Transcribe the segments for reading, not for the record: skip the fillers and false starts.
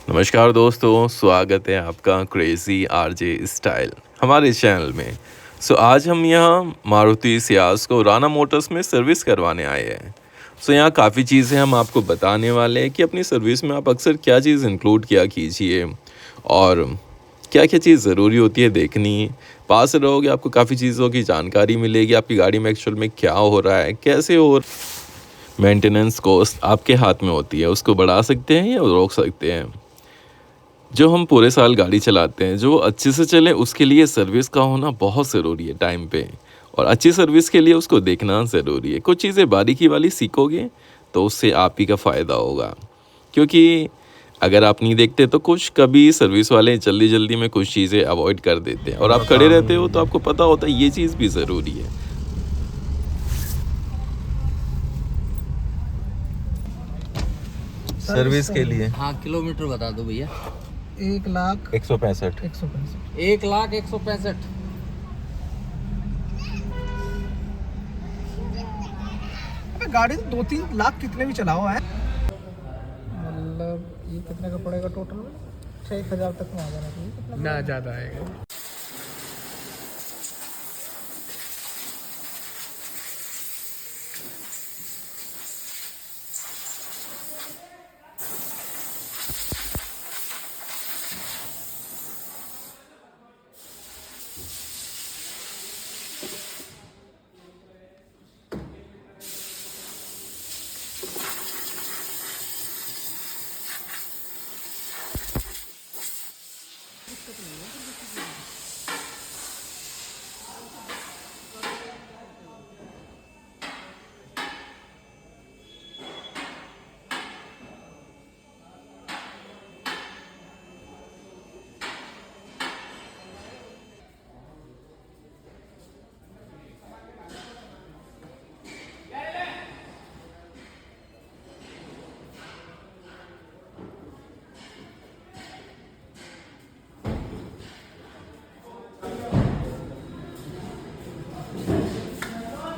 नमस्कार दोस्तों, स्वागत है आपका क्रेज़ी आरजे स्टाइल हमारे चैनल में। आज हम यहाँ मारुति सियाज़ को राना मोटर्स में सर्विस करवाने आए हैं। यहाँ काफ़ी चीज़ें हम आपको बताने वाले हैं कि अपनी सर्विस में आप अक्सर क्या चीज़ इंक्लूड किया कीजिए और क्या-क्या चीज़ ज़रूरी होती है देखनी। पास रहोगे आपको काफ़ी चीज़ों की जानकारी मिलेगी, आपकी गाड़ी में एक्चुअल में क्या हो रहा है, कैसे हो। मेंटेनेंस कॉस्ट आपके हाथ में होती है, उसको बढ़ा सकते हैं या रोक सकते हैं। जो हम पूरे साल गाड़ी चलाते हैं, जो अच्छे से चले उसके लिए सर्विस का होना बहुत ज़रूरी है टाइम पे, और अच्छी सर्विस के लिए उसको देखना ज़रूरी है। कुछ चीज़ें बारीकी वाली सीखोगे तो उससे आप ही का फ़ायदा होगा, क्योंकि अगर आप नहीं देखते तो कुछ कभी सर्विस वाले जल्दी-जल्दी में कुछ चीज़ें अवॉइड कर देते हैं और आप खड़े रहते हो तो आपको पता होता है ये चीज़ भी ज़रूरी है। सर्विस के लिए हाँ, किलोमीटर बता दो भैया। 1,65,000 165 165। 1,01,65। अबे गाड़ी तो 2-3 लाख कितने भी चलाओ है, मतलब ये कितने का पड़ेगा टोटल में? 6,000 तक में आ जाना चाहिए। कितना ना ज़्यादा आएगा।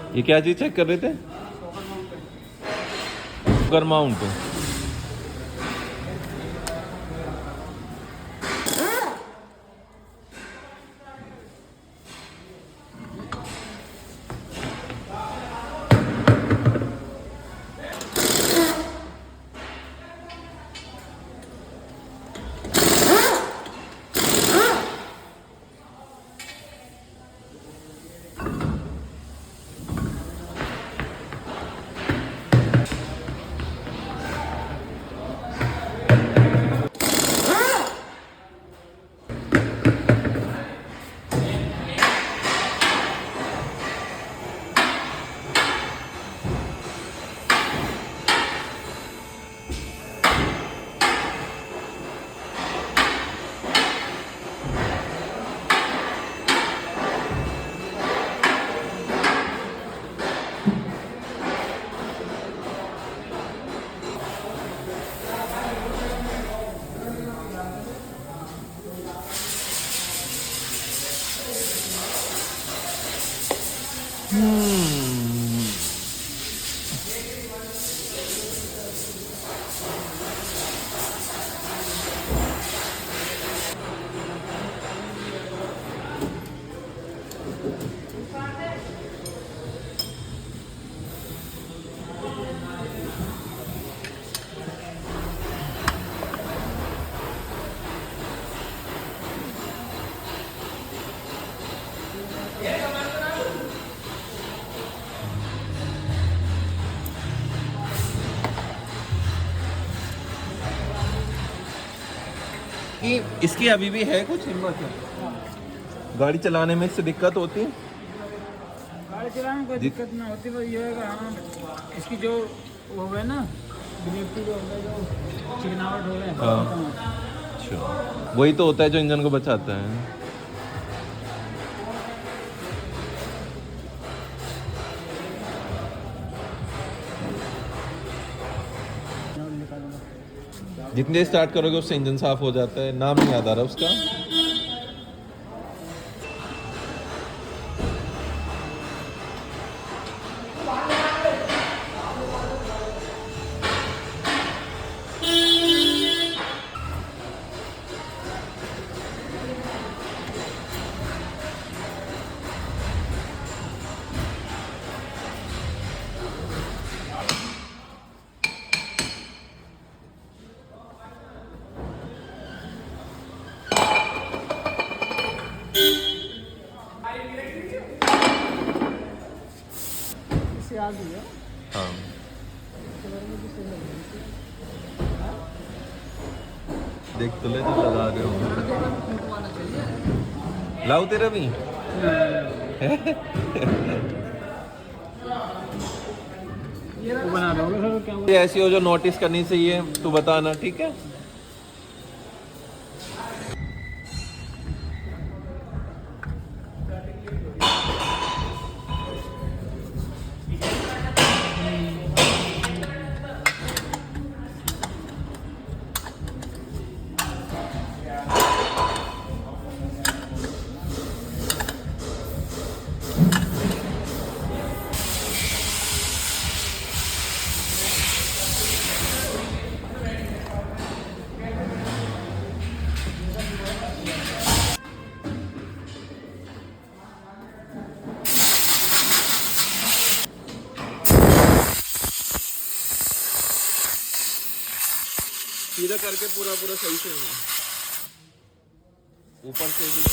ये क्या चीज़ चेक कर रहे थे? Sugar mount. इसकी अभी भी है कुछ हिम्मत? गाड़ी चलाने में इससे दिक्कत होती है? गाड़ी चलाने में कोई दिक्कत ना होती, बस ये है कि हाँ इसकी जो वो है ना, डिलीवरी जो है, जो चिकनावट हो गए। अच्छा, वही तो होता है जो इंजन को बचाता है। जितने स्टार्ट करोगे उससे इंजन साफ हो जाता है। नाम नहीं याद आ रहा उसका। याद हुआ हाँ कलर में भी सही लग रही देख तो ले जो लगा रहे हो। फोटो आना चाहिए। लाओ तेरा भी। वो बना रहे होगे सर क्या ये ऐसी हो जो नोटिस करनी चाहिए तू बताना, ठीक है। सीधा करके पूरा पूरा सही से ऊपर से भी।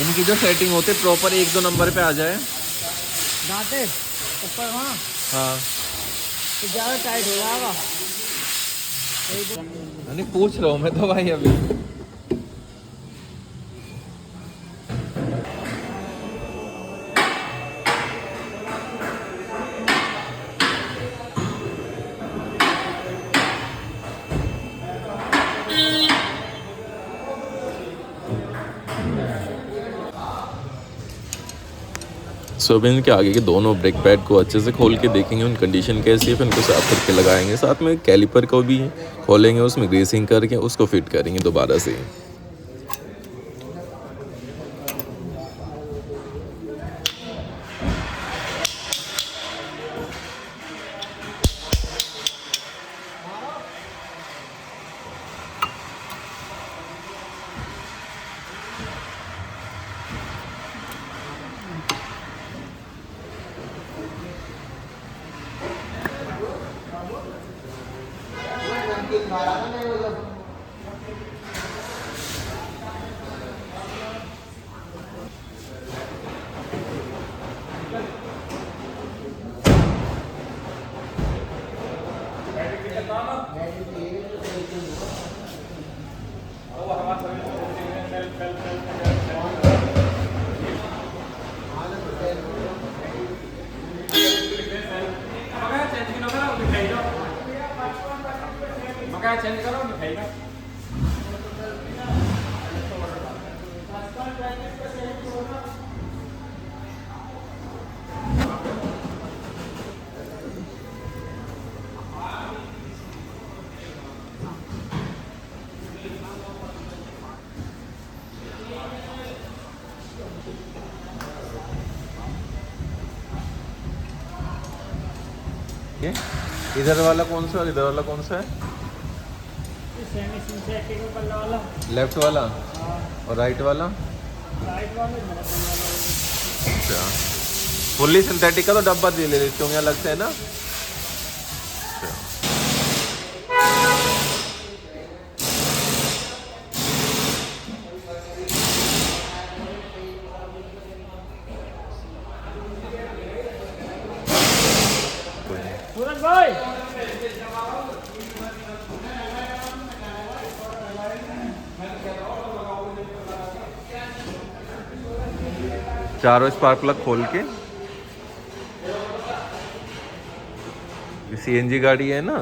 इनकी जो सेटिंग होती है प्रॉपर 1-2 नंबर पे आ जाए। दांते ऊपर वहाँ हाँ तो ज़्यादा टाइट हो जाएगा। नहीं पूछ रहा हूँ मैं तो भाई अभी। सो अभी इनके आगे के दोनों ब्रेक पैड को अच्छे से खोल के देखेंगे उन कंडीशन कैसी है, फिर उनको साफ करके लगाएंगे। साथ में कैलिपर को भी खोलेंगे, उसमें ग्रीसिंग करके उसको फिट करेंगे दोबारा से। ये इधर वाला कौन सा और इधर वाला कौन सा है? सेमी सिंथेटिक पल्ला वाला लेफ्ट वाला हाँ, और राइट वाला। राइट वाला मेरा पल्ला वाला। अच्छा फुल्ली सिंथेटिक का तो डब्बा दे ले लेते होंगे अलग से, है ना। सूरज भाई चारों स्पार्क प्लग खोल के, सीएनजी गाड़ी है ना,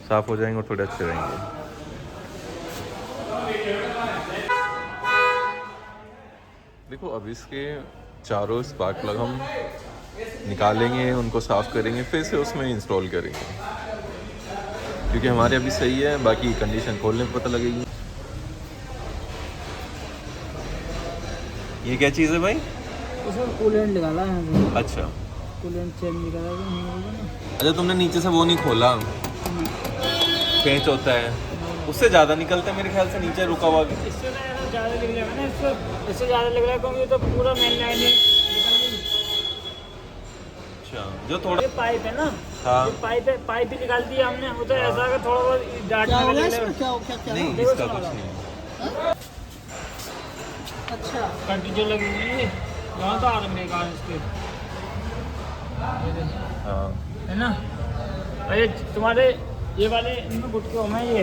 साफ हो जाएंगे और थोड़े अच्छे रहेंगे। देखो अब इसके चारों स्पार्क प्लग हम निकालेंगे, उनको साफ करेंगे, फिर से उसमें इंस्टॉल करेंगे, क्योंकि हमारे अभी सही है, बाकी कंडीशन खोलने पर पता लगेगी। ये क्या चीज़ है भाई? इसमें कूलेंट निकाला है, अच्छा कूलेंट चेंज निकाला है ना। अच्छा, तुमने नीचे से वो नहीं खोला, पेंच होता है उससे ज़्यादा निकलता है मेरे ख्याल से, नीचे रुका हुआ। इससे ज़्यादा निकलेगा ना, इससे ज़्यादा निकला है क्योंकि ये तो पूरा मेन लाइन है। अच्छा, जो थोड़ा ये पाइप है ना, हाँ। ये पाइप ही निकाल दिया हमने। वो तो ऐसा है थोड़ा बहुत डार्क क्या निकल होगा जाएगा। इसमें? क्या नहीं, देखो इसका इसमें कुछ वाला। नहीं है। अच्छा, कंटी जो लगी हुई है यहाँ तो आराम है कार इसके, हाँ है ना। अरे तुम्हारे ये वाले इनमें गुटके हो हैं, ये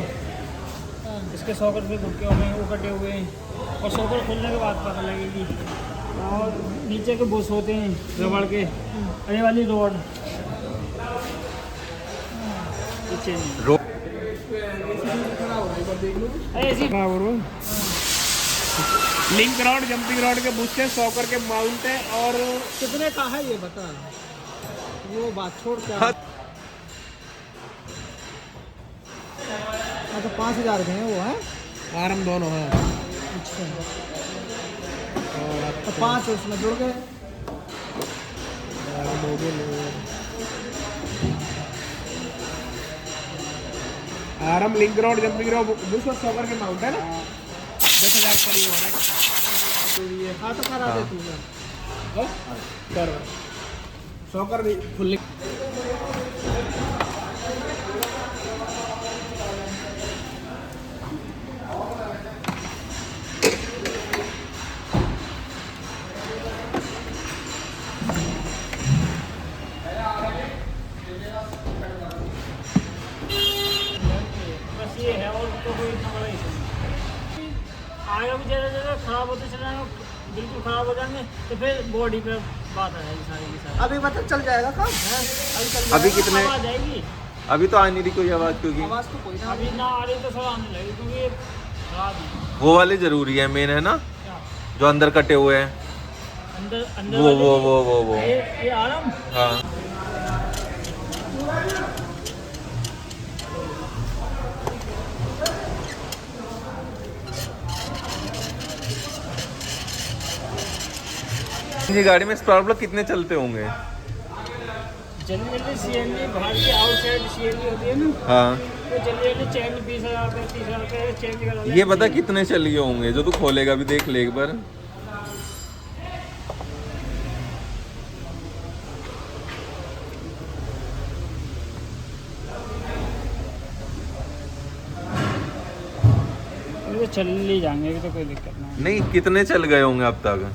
इसके सॉकर पे गुटके हो हैं, वो कटे हुए हैं। और सॉकर खोलने के बाद पता लगेगी। और नीचे के बुश होते हैं रबड़ के, और ये वाली रोड रो ऐसी लिंक रॉड, जंपिंग रॉड के बुश है, सॉकर के माउंट है। और कितने का है ये बता, वो बात छोड़ क्या। तो 5,000 के हैं वो, है आराम दोनों है। अच्छा, तो 5 उसमें जुड़ गए। आराम link rod, jumping rod, Bush और सॉकर के माउंट है ना। 10,000 करीब हो रहा है। हाँ तो करा दे तू। कर सॉकर भी फुल। बस ये है, और तो कोई इतना बड़ा इशू नहीं। आगे भी ज़्यादा ज़्यादा खराब होते चले जाएंगे, बिल्कुल खराब हो जाएंगे, तो फिर बॉडी पे बात आ जाएगी सारी की सारी। अभी मतलब चल जाएगा काम, अभी चल अभी जाएगा। कितने, आ जाएगी। अभी तो आ नहीं रही कोई आवाज़, क्योंकि आवाज़ तो कोई ना। अभी ना आ रही तो सब आने लगी, क्योंकि ये खराब है। वो वाले जरूरी है, मेन है ना, क्या जो अंदर कटे हुए हैं। अंदर अंदर वो वाले- वो वो वो वो ये आराम। हाँ। ये गाड़ी में स्पार्क कितने चलते होंगे? जल्दी जल्दी सीएनजी बाहर की आउटसाइड सीएनजी होती है ना, हाँ, तो जल्दी जल्दी चेंज 20,000 रुपये 30,000 रुपये चेंज करा ये पता कितने चलिए होंगे, जो तू खोलेगा भी देख ले एक बार। तो चल ही जाएंगे, अभी तो कोई दिक्कत नहीं। नहीं, कितने चल गए होंगे अब तक?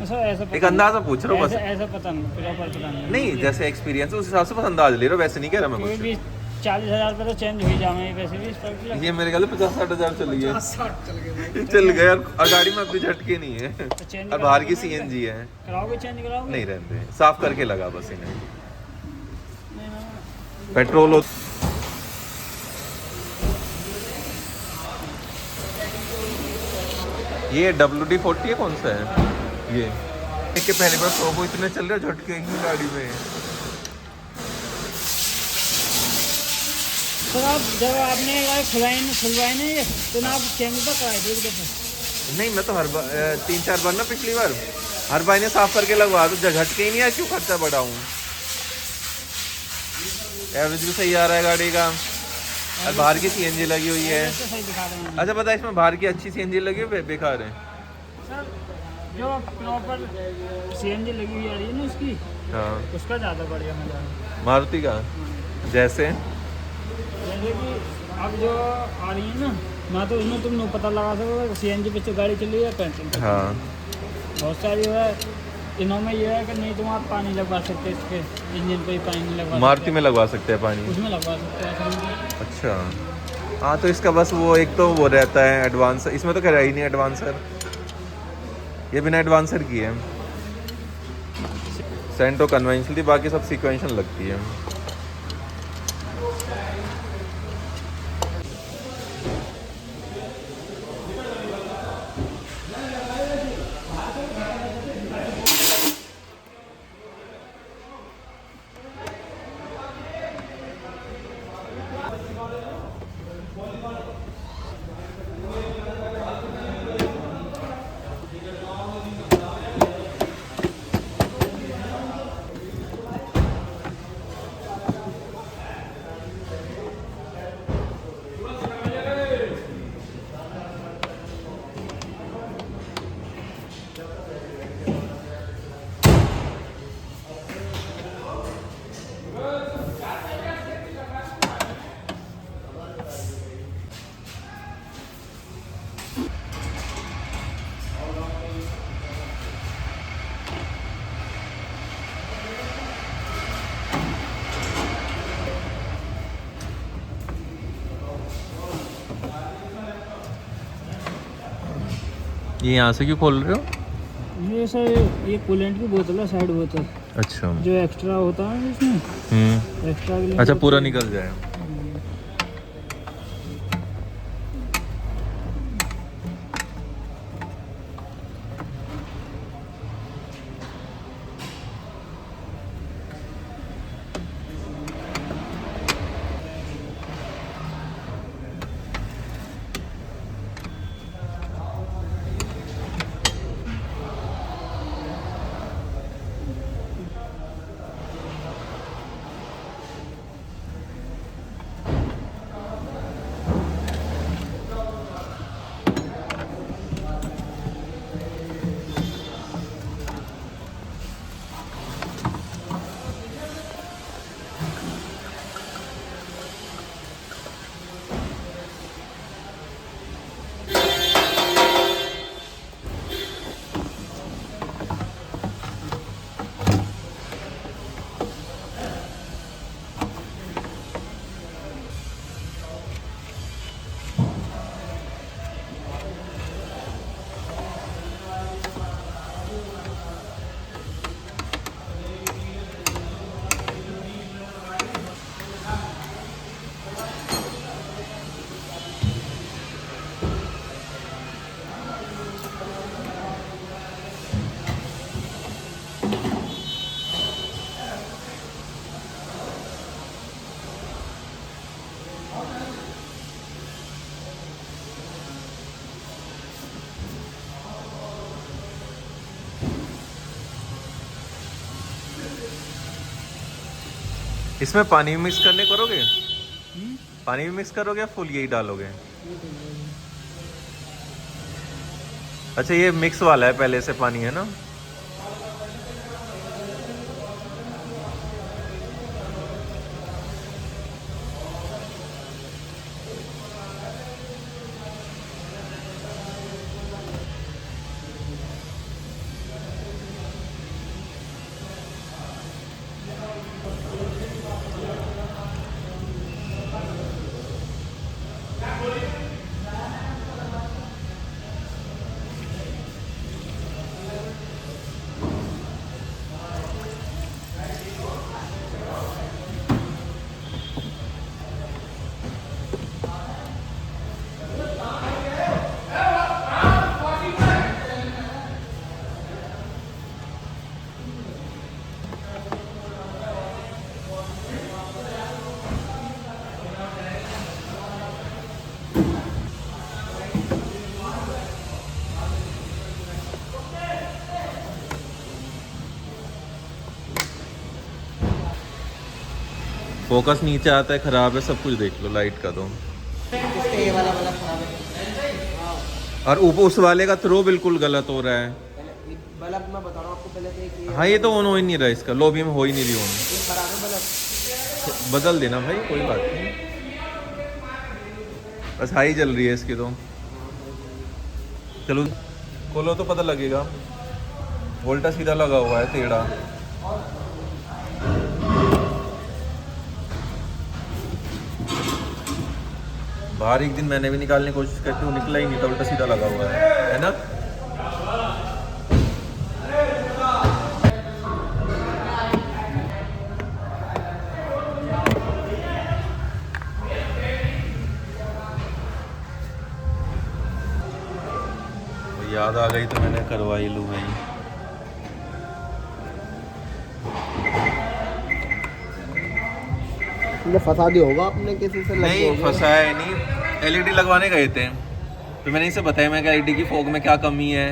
ऐसा ऐसा एक अंदाजा पूछ रहा हूँ बस। ऐसा पता नहीं, प्रॉपर पता नहीं। नहीं, जैसे एक्सपीरियंस है उस हिसाब से बस अंदाज ले रहा हूँ, वैसे नहीं कह रहा मैं कोई कुछ। भी 40,000 रुपये तो चेंज हो ही जाएंगे वैसे भी इस पर। ये मेरे ख्याल 50-60 हजार चल गए, 60 चल गए भाई। चल गए। और गाड़ी में अपनी झटके नहीं है, तो चेंज और बाहर की सीएनजी है। कराओगे, चेंज कराओगे? नहीं रहते, साफ करके लगा बस इन्हें। पेट्रोल हो ये WD-40 है, कौन सा है ये? के पहले बार प्रोबो इतने चल रहे झटके की गाड़ी में। सर आप जब आपने खुलवाए ना ये, तो ना आप चेंज तो कराए थे एक दफ़ा। नहीं, मैं तो हर बार 3-4 बार ना, पिछली बार हर बार इन्हें साफ करके लगवा दो, झटके ही नहीं आया, क्यों खर्चा बढ़ाऊं? एवरेज भी सही आ रहा है गाड़ी का, और बाहर की सीएनजी लगी हुई है। तो सही दिखा रहे हैं अच्छा, पता है इसमें बाहर की अच्छी सीएनजी लगी हुई है, बेकार है। सर। जो प्रॉपर सीएनजी लगी हुई आ रही है ना उसकी, हाँ, उसका ज़्यादा बढ़िया मजा है। मारुति का जैसे जैसे कि अब जो आ रही है ना तो उसमें तुम पता लगा सकोगे सीएनजी पे जो गाड़ी चल रही है पेट्रोल। हाँ, बहुत सारी है इनों में ये है कि नहीं तुम आप पानी लगवा सकते इसके इंजन पे ही पानी लगवा मारुति सकते में लगवा सकते हैं पानी। हैं। उसमें लगवा सकते हैं आसानी से। अच्छा, हाँ, तो इसका बस वो एक तो वो रहता है एडवांस, इसमें तो करा ही नहीं एडवांसर, ये बिना एडवांसर की है। सेंटो कन्वेंशनल थी, बाकी सब सीक्वेंशियल लगती है। ये यहाँ से क्यों खोल रहे हो? ये सर ये कूलेंट की बोतल है, साइड बोतल अच्छा। जो एक्स्ट्रा होता है इसमें, एक्स्ट्रा के लिए अच्छा, पूरा बोतल। निकल जाए। इसमें पानी भी मिक्स करने करोगे? पानी भी मिक्स करोगे या फुल यही डालोगे? अच्छा, ये मिक्स वाला है, पहले से पानी है ना? फोकस नीचे आता है, खराब है, सब कुछ देख लो। लाइट का दो, ये वाला वाला खराब है। और ऊपर उस वाले का थ्रो बिल्कुल गलत हो रहा है। बल्ब मैं बता रहा हूँ आपको पहले से कि हाँ, ये तो ऑन हो ही नहीं रहा, इसका लॉबी में हो ही नहीं रही ऑन। ये खराब है बल्ब। बदल देना भाई, कोई बात नहीं। बस हाई जल रही है इसकी तो। चलो खोलो तो पता लगेगा। वोल्टा सीधा लगा हुआ है, टेढ़ा। बाहर एक दिन मैंने भी निकालने की कोशिश करती हूँ, निकला ही नहीं था, उल्टा सीधा लगा हुआ है ना? याद आ गई तो मैंने करवा ही लूँ भाई। फंसा दिया होगा आपने किसी से? नहीं फंसाया नहीं, एलईडी लगवाने गए थे तो मैंने इसे बताया, मैं एलईडी की फोग में क्या कमी है,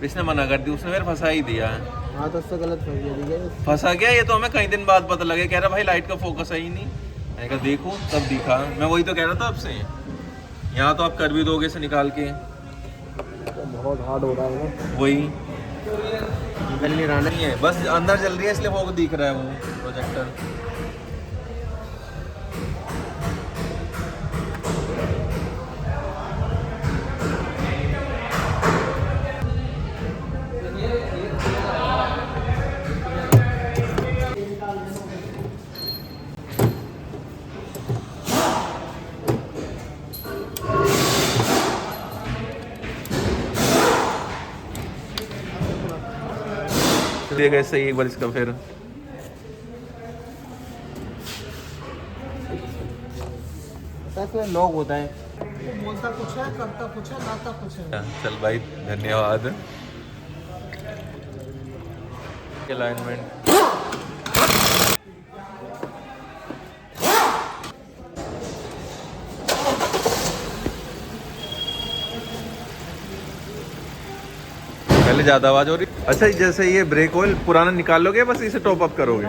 इसने मना कर दी, उसने मेरे फंसा ही दिया। हाँ तो उससे गलत फंस गया। फंसा गया ये तो हमें कई दिन बाद पता लगे। कह रहा भाई लाइट का फोकस है ही नहीं। मैंने कहा देखो, तब दिखा। मैं वही तो कह रहा था आपसे, यहाँ तो आप कर भी दोगे इसे निकाल के। तो बहुत हार्ड हो रहा है ना, वही निकल नहीं रहा नहीं है, बस अंदर जल रही है इसलिए फोग दिख रहा है वो प्रोजेक्टर। देगा सही एक बार इसका फिर। ऐसे लॉक होता है। वो बोलता कुछ है, करता कुछ है, लाता कुछ है। चल भाई धन्यवाद। अलाइनमेंट पहले ज्यादा आवाज हो रही। अच्छा जैसे ये ब्रेक ऑयल पुराना निकाल लोगे बस इसे टॉप अप करोगे?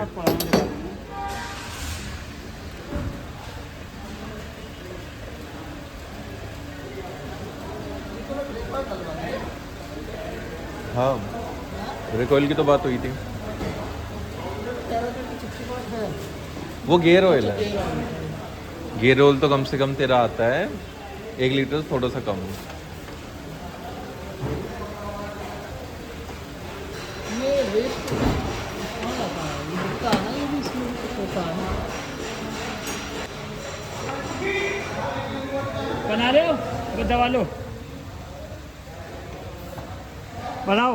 हाँ ब्रेक ऑयल की तो बात हुई थी। वो गियर ऑयल है। गियर ऑयल तो कम से कम तेरा आता है 1 लीटर से थोड़ा सा कम। ये वेस्ट कौन आता है? ये दिखता है ना, ये भी इसमें कुछ होता है ना। बना रहे हो तो दबा लो, बनाओ।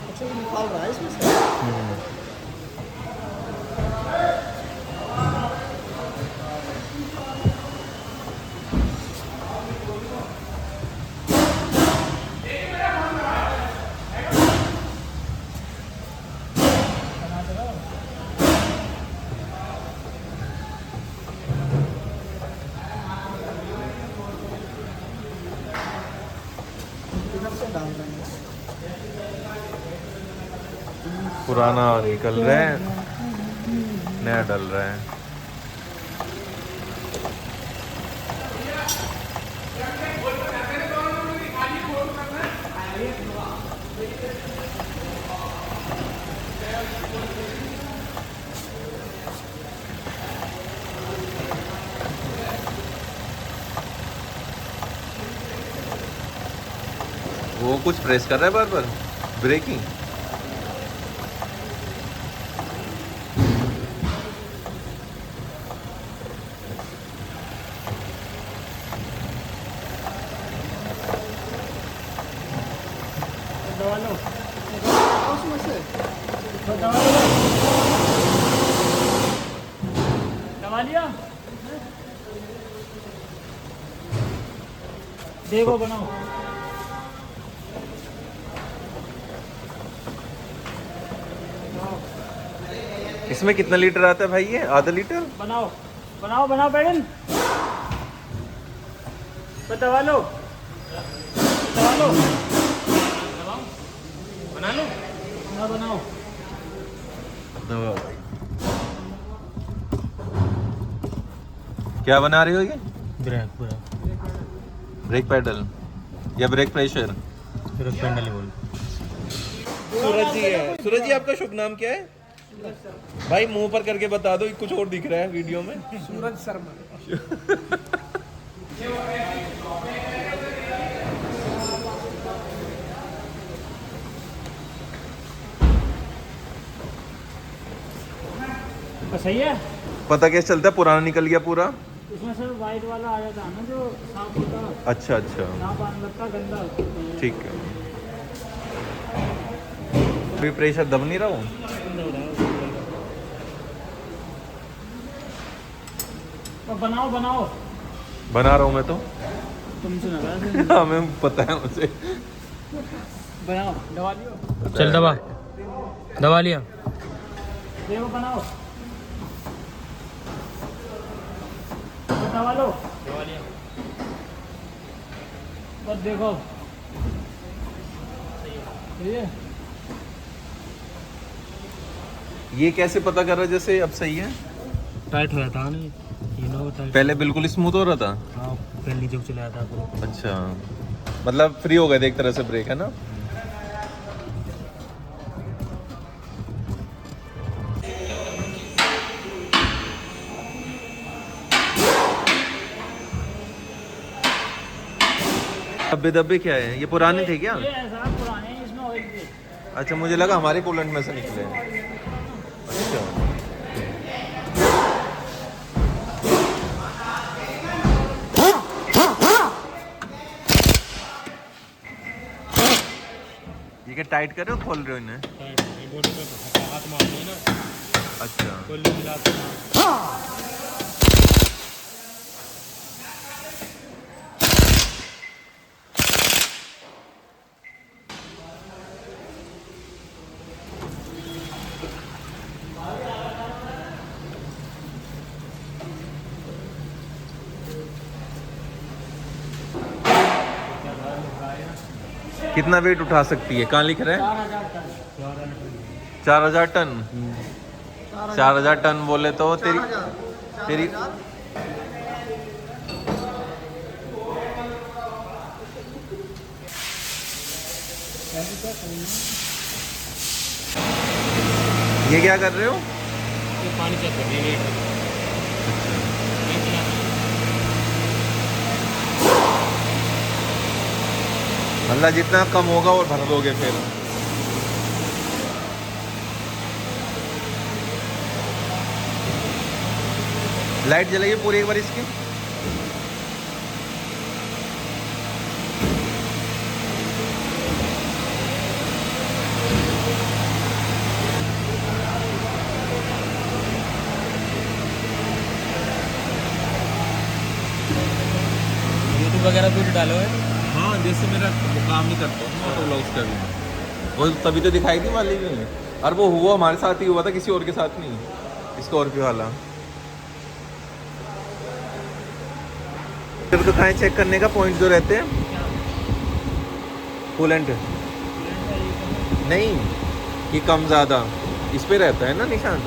अच्छा ये निकाल रहा है इसमें से। इधर से डाल देंगे। पुराना निकल रहा है, नया डल रहा है। वो कुछ प्रेस कर रहा है बार बार, ब्रेकिंग। दबा लो, उसमें से दबा लो, दबा लिया। देखो बनाओ। इसमें कितना लीटर आता है भाई ये? आधा लीटर? बनाओ बनाओ बनाओ बैगन, दबा लो, दबा लो, दबाओ, बना लो, बनाओ। क्या बना रहे हो ये? ब्रेक पूरा, ब्रेक पैडल या ब्रेक प्रेशर? ब्रेक पैडल ही बोल। सूरज जी है। सूरज जी आपका शुभ नाम क्या है? भाई मुंह पर करके बता दो, कुछ और दिख रहा है वीडियो में। सूरज शर्मा। तो सही है। पता कैसे चलता है पुराना निकल गया पूरा? उसमें सर वाइट वाला आ जाता है ना, जो साफ होता है, अच्छा अच्छा साफ आने लगता है, गंदा होता है। ठीक है। अभी प्रेशर दब नहीं रहा हूँ। तो बनाओ बनाओ, बना रहा हूँ मैं तो। तुमसे ना हाँ मैं पता है मुझे। बनाओ, दबा लियो, चल दबा, दबा लिया। देखो बनाओ, दबा लो, दबा लिया, बस देखो सही है। ये कैसे पता कर रहा है जैसे अब सही है? टाइट हो जाता है ना ये नो टाइट। पहले बिल्कुल स्मूथ हो रहा था। हाँ पहले नीचे को चला जाता है पूरा। अच्छा मतलब फ्री हो गए एक तरह से ब्रेक, है ना? दब्बे दब्बे क्या है? ये पुराने थे क्या? ये ऐसा पुराने हैं, इसमें ऑयल थे। अच्छा मुझे लगा हमारे कूलेंट में से निकले। अच्छा ये क्या टाइट कर रहे हो, खोल रहे हो इन्हें? टाइट ये बॉडी पे हाथ मारते हैं ना, अच्छा। कोल्ली मिलाते हैं। कितना वेट उठा सकती है, कहाँ लिख रहे हैं? 4000 टन। 4000 टन बोले तो तेरी तेरी ये क्या कर रहे हो? ये पानी चेक कर रही है। मतलब जितना कम होगा और भर दोगे फिर। लाइट जलेगी पूरी एक बार इसकी। यूट्यूब वगैरह कुछ डालो है। हाँ, जैसे मेरा काम नहीं करता हूँ ऑटो व्लॉग्स का भी, वो तभी तो दिखाई थी वाली में। और वो हुआ हमारे साथ ही हुआ था, किसी और के साथ नहीं, स्कॉर्पियो वाला। फिर तो कहाँ चेक करने का पॉइंट जो रहते हैं, कूलेंट नहीं, कि कम ज़्यादा इस पे रहता है ना निशान,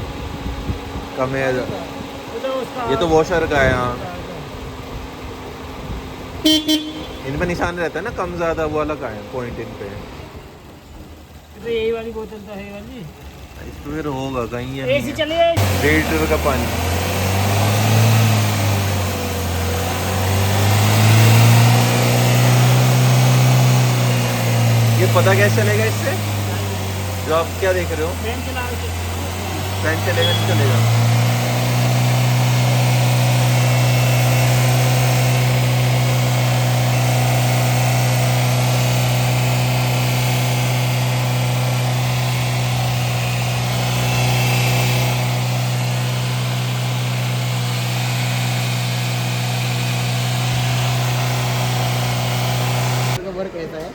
कम है। ये तो वॉशर का है। यहाँ इन पे निशान रहता है ना, कम ज़्यादा, वो वाला का है पॉइंट इन पे। तो यही वाली बोतल तो है वाली, इस पे फिर होगा कहीं या ऐसी चलिए। 1.5 लीटर का पानी। ये पता कैसे चलेगा इससे, जो आप क्या देख रहे हो? फैन चला फैन चलेगा नहीं चलेगा? वर्क कैसा है?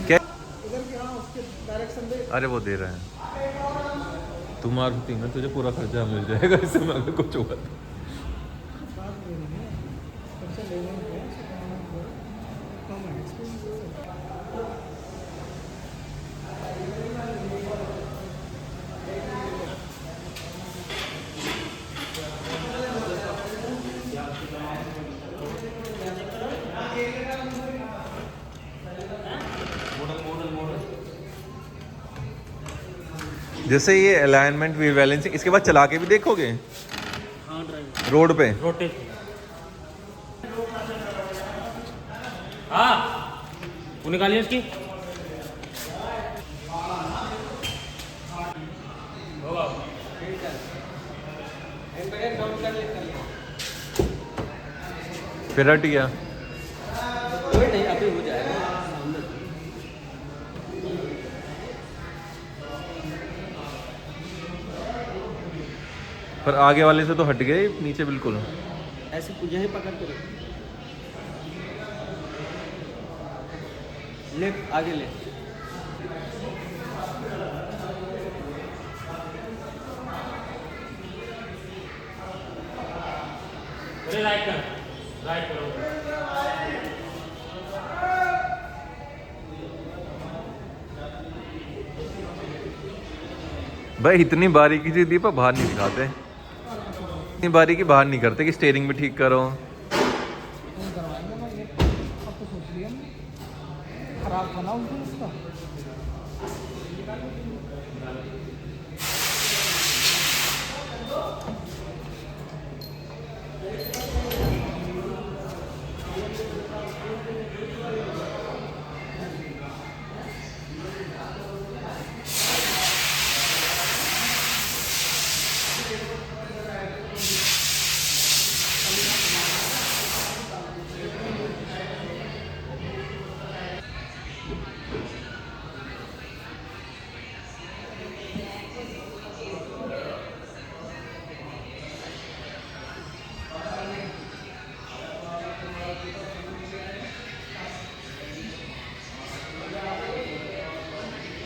क्या? इधर के, हाँ उसके डायरेक्शन दे। अरे वो दे रहे हैं। तुम मारुति में तुझे पूरा खर्चा मिल जाएगा इससे, मैं अगर कुछ होगा तो। जैसे ये अलाइनमेंट, व्हील बैलेंसिंग, इसके बाद चला के भी देखोगे हाँ ड्राइवर रोड पे? रोटेट। हाँ वो निकालिए इसकी। फिर हट गया। कोई नहीं, अभी हो जाएगा। पर आगे वाले से तो हट गए नीचे बिल्कुल। ऐसे पूजा ही पकड़ के लेफ्ट, आगे लेफ्ट। राइट कर, राइट करो। भाई इतनी बारीकी से दीपा बाहर नहीं दिखाते, इतनी बारीकी बाहर नहीं करते कि स्टीयरिंग भी ठीक करो। करवाएंगे ना ये, अब तो सोच लिया हमने, खराब था ना उस दिन उसका।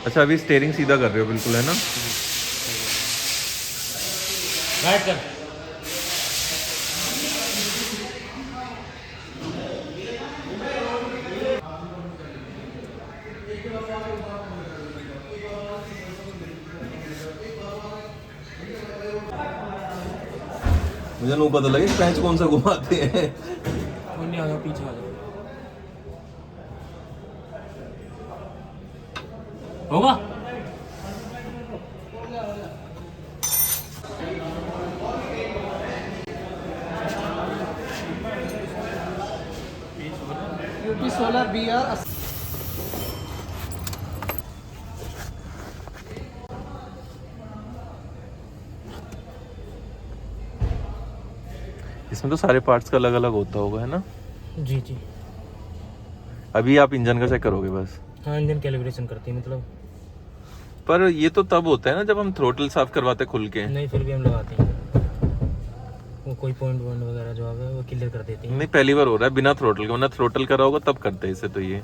अच्छा अभी स्टेयरिंग सीधा कर रहे हो बिल्कुल, है ना? राइट कर। मुझे नहीं पता लगे पैंच कौन सा घुमाते हैं। नहीं आ जाओ, पीछे आ जाओ। होगा? यूपी 16 BR इसमें तो सारे पार्ट्स का अलग अलग होता होगा, है ना? जी जी। अभी आप इंजन का चेक करोगे बस? हाँ, इंजन कैलिब्रेशन करती है मतलब। पर ये तो तब होता है ना जब हम थ्रोटल साफ करवाते खुल के। नहीं, फिर भी हम लगाते हैं। वो कोई पॉइंट वगैरह जो आ गया वो क्लियर कर देते हैं। नहीं पहली बार हो रहा है बिना थ्रोटल के, वरना थ्रोटल करा होगा तब करते हैं इसे तो ये।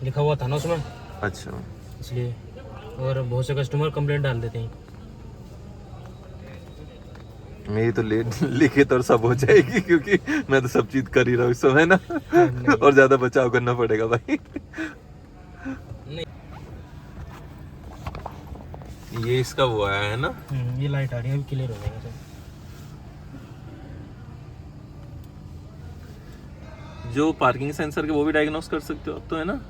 लिखा हुआ था ना उसमें, अच्छा इसलिए। और बहुत से कस्टमर कंप्लेंट डाल देते हैं। मेरी तो लिखे तो सब हो जाएगी क्योंकि मैं तो सब चीज कर ही रहा हूँ इस समय ना। और ज्यादा बचाव करना पड़ेगा भाई। ये इसका वो आया है ना? ये लाइट आ रही है, अभी क्लियर हो जाएगा सब। जो पार्किंग सेंसर के वो भी डायग्नोस कर सकते हो अब तो, है ना?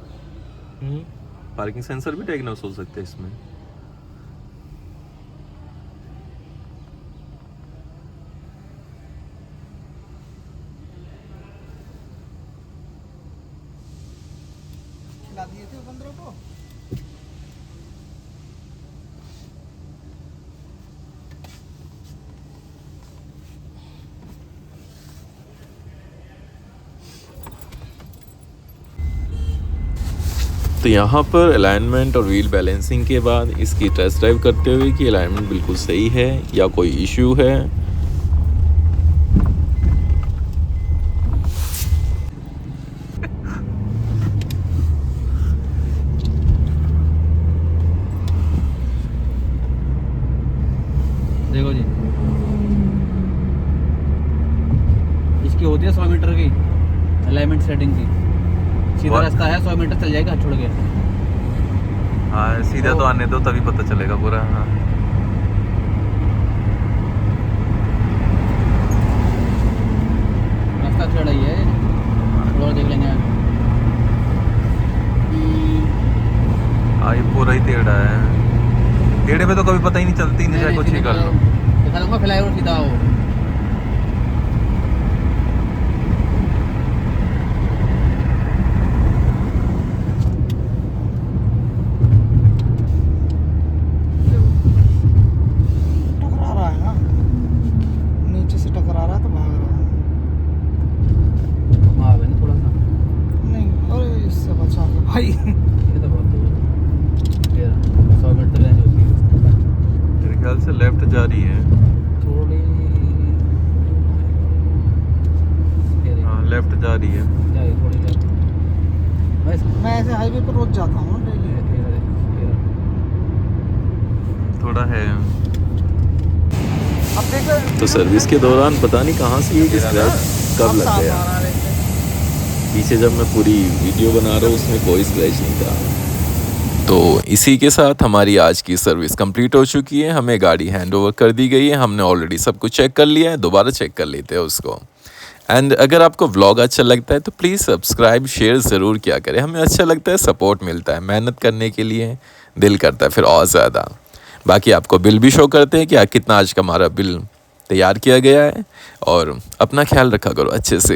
पार्किंग सेंसर भी डायग्नोस हो सकते हैं इसमें। खिला दिए थे बंदरों को। तो यहाँ पर अलाइनमेंट और व्हील बैलेंसिंग के बाद इसकी टेस्ट ड्राइव करते हुए कि अलाइनमेंट बिल्कुल सही है या कोई इश्यू है। देखो जी, इसकी होती है 100 मीटर की अलाइनमेंट सेटिंग की। सीधा रास्ता है, 100 मीटर चल जाएगा छोड़ के। हाँ सीधा तो आने दो तभी पता चलेगा पूरा। हाँ रास्ता टेढ़ा ही है, थोड़ा देख लेंगे। हाँ ये पूरा ही टेढ़ा है। टेढ़े पे तो कभी पता ही नहीं चलती, नहीं चाहे कुछ ही कर लो। दिखा दूंगा फ्लाईओवर सीधा हो। टकरा रहा है ना, नीचे से टकरा रहा है तो भाग रहा है। हाँ मैंने थोड़ा सा नहीं, अरे इससे बचा के भाई। ये तो बहुत दूर है। 100 मीटर रेंज होती है। मेरे ख्याल से लेफ्ट जा रही है। थोड़ी हाँ लेफ्ट जा रही है। जाए थोड़ी लेफ्ट। बस मैं ऐसे हाईवे पर रोज जाता हूँ डेली। थोड़ा है। अब देखो तो सर्विस के दौरान पता नहीं कहाँ से ये स्क्रैच कब लग गया। पीछे जब मैं पूरी वीडियो बना रहा हूँ उसमें कोई स्क्रैच नहीं था। तो इसी के साथ हमारी आज की सर्विस कंप्लीट हो चुकी है। हमें गाड़ी हैंड ओवर कर दी गई है। हमने ऑलरेडी सब कुछ चेक कर लिया है, दोबारा चेक कर लेते हैं उसको। एंड अगर आपको व्लॉग अच्छा लगता है तो प्लीज़ सब्सक्राइब शेयर ज़रूर किया करें। हमें अच्छा लगता है, सपोर्ट मिलता है, मेहनत करने के लिए दिल करता है फिर और ज़्यादा। बाकी आपको बिल भी शो करते हैं कि कितना आज का हमारा बिल तैयार किया गया है। और अपना ख्याल रखा करो अच्छे से।